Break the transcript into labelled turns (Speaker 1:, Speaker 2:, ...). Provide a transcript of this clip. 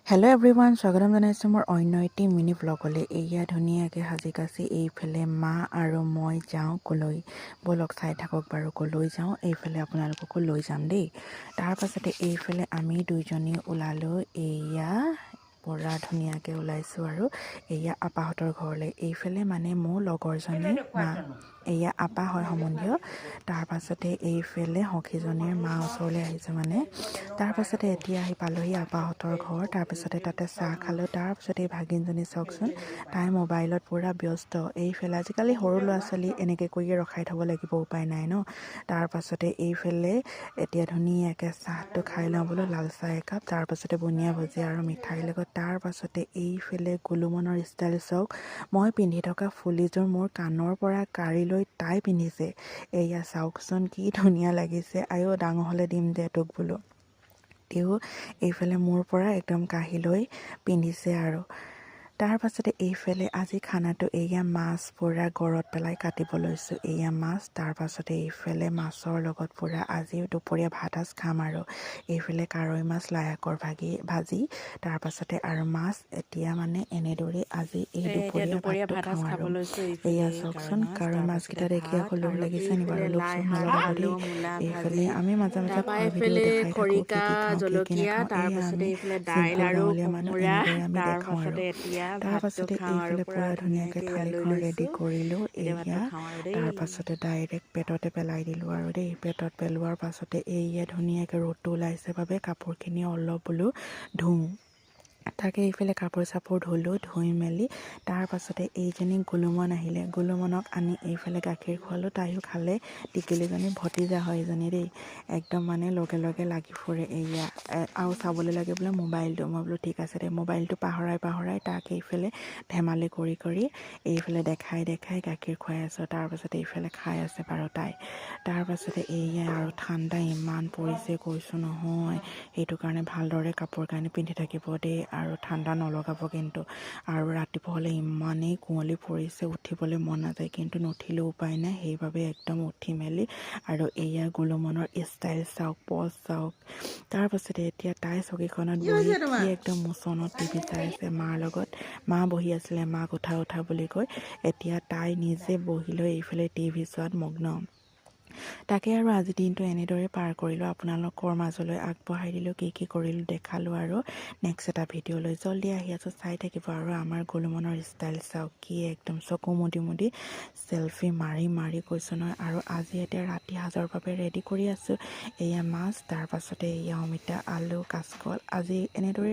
Speaker 1: Hello' everyone, স্বাগতম জনাইছোঁ মোৰ অন্য এটি মিনি ব্লগলৈ। এয়া ধুনীয়াকৈ সাজি কাচি এইফালে মা আৰু মই যাওঁ কলৈ, ব'লক চাই থাকক বাৰু কলৈ যাওঁ। এইফালে আপোনালোককো লৈ যাম দেই। তাৰপাছতে এইফালে আমি দুইজনী ওলালোঁ। এয়া পৰা ধুনীয়াকৈ ওলাইছোঁ আৰু এয়া আপাহঁতৰ ঘৰলৈ। এইফালে মানে মোৰ লগৰজনী মা, এয়া আপা হয় সম্বন্ধীয়। তাৰপাছতে এইফালে সখীজনীৰ মা ওচৰলৈ আহিছোঁ মানে। তাৰপাছতে এতিয়া আহি পালোহি আপাহঁতৰ ঘৰ। তাৰপিছতে তাতে চাহ খালোঁ। তাৰপিছতে এই ভাগিনজনী চাওকচোন, তাই মোবাইলত পূৰা ব্যস্ত। এইফালে আজিকালি সৰু ল'ৰা ছোৱালী এনেকৈ কৰিয়ে ৰখাই থ'ব লাগিব, উপায় নাই ন। তাৰপাছতে এইফালে এতিয়া ধুনীয়াকৈ চাহটো খাই লওঁ বোলো, লাল চাহ একাপ, তাৰপাছতে বুনিয়া ভুজিয়া আৰু মিঠাইৰ লগত। তাৰপাছতে এইফালে গুলুমনৰ ষ্টাইল চাওক, মই পিন্ধি থকা ফুলিযোৰ মোৰ কাণৰ পৰা কাঢ়ি লৈ তাই পিন্ধিছে। এয়া চাওকচোন কি ধুনীয়া লাগিছে। আইও ডাঙৰ হ'লে দিম দে তোক বোলো। তেওঁ এইফালে মোৰ পৰা একদম কাঢ়ি লৈ পিন্ধিছে আৰু। তাৰপাছতে এইফালে আজি খানাটো এয়া মাছ পূৰা গৰত পেলাই কাটিব লৈছোঁ। এয়া মাছ, তাৰপাছতে এইফালে মাছৰ লগত পূৰা আজি দুপৰীয়া ভাত সাজ খাম আৰু। এইফালে কাৱৈ মাছ লায়াকৰ ভাজি, তাৰপাছতে আৰু মাছ। এতিয়া মানে এনেদৰে আজি এই দুপৰীয়া ভাতটো খাওঁ আৰু। এয়া চাওকচোন কাৱৈ মাছকেইটা দেখি আকৌ লোভ লাগিছে নি বাৰু? লোভ চোভ নলগাব দেই। এইফালে আমি মাজে মাজে খোৱা ভিডিঅ' দেখাই থাকোঁ, কি কি খাওঁ কি কি নাখাওঁ। এয়া আমি চিম্পুল গাঁৱলীয়া মানুহ, এনেদৰে আমি দেখাওঁ আৰু। তাৰপাছতে এইফালে পূৰা ধুনীয়াকৈ থালিখন ৰেডি কৰিলোঁ। এয়া তাৰপাছতে ডাইৰেক্ট পেটতে পেলাই দিলোঁ আৰু দেই। পেটত পেলোৱাৰ পাছতে এয়া ধুনীয়াকৈ ৰ'দটো ওলাইছে বাবে কাপোৰখিনি অলপ বোলো ধুওঁ। তাকে এইফালে কাপোৰ চাপোৰ ধুলোঁ। ধুই মেলি তাৰপাছতে এইজনী গুলুমন আহিলে। গুলুমনক আনি এইফালে গাখীৰ খোৱালোঁ, তাইও খালে। টিকলিজনী ভতিজা হয় এজনী দেই, একদম মানে লগে লগে লাগি ফুৰে। এয়া আৰু চাবলৈ লাগে বোলে মোবাইলটো। মই বোলো ঠিক আছে দে। মোবাইলটো পাহৰাই তাক এইফালে ধেমালি কৰি এইফালে দেখাই গাখীৰ খুৱাই আছোঁ। তাৰপাছতে এইফালে খাই আছে বাৰু তাই। তাৰপাছতে এয়া আৰু ঠাণ্ডা ইমান পৰিছে কৈছোঁ নহয়, সেইটো কাৰণে ভালদৰে কাপোৰ কানি পিন্ধি থাকিব দেই, আৰু ঠাণ্ডা নলগাব কিন্তু। আৰু ৰাতিপুৱা হ'লে ইমানেই কুঁৱলী পৰিছে, উঠিবলৈ মন নাযায়, কিন্তু নুঠিলেও উপায় নাই। সেইবাবে একদম উঠি মেলি আৰু এয়া গুলুমনৰ ষ্টাইল চাওক, পজ চাওক। তাৰপাছতে এতিয়া তাই চকীখনত বহি কি একদম মুচনত টিভি চাই আছে মাৰ লগত। মা বহি আছিলে, মাক উঠা বুলি কৈ এতিয়া তাই নিজে বহি লৈ এইফালে টিভি চোৱাত মগ্ন। তাকে আৰু আজিৰ দিনটো এনেদৰে পাৰ কৰিলোঁ, আপোনালোকৰ মাজলৈ আগবঢ়াই দিলোঁ। কি কৰিলোঁ দেখালোঁ আৰু। নেক্সট এটা ভিডিঅ' লৈ জল্দি আহি আছোঁ, চাই থাকিব। আৰু আমাৰ গুলুমনৰ ষ্টাইল চাওক, কি একদম চকু মুদি চেলফি মাৰি কৈছোঁ নহয়। আৰু আজি এতিয়া ৰাতি সাজৰ বাবে ৰেডি কৰি আছোঁ। এয়া মাছ, তাৰপাছতে এয়া অমিতা, আলু, কাচকল, আজি এনেদৰে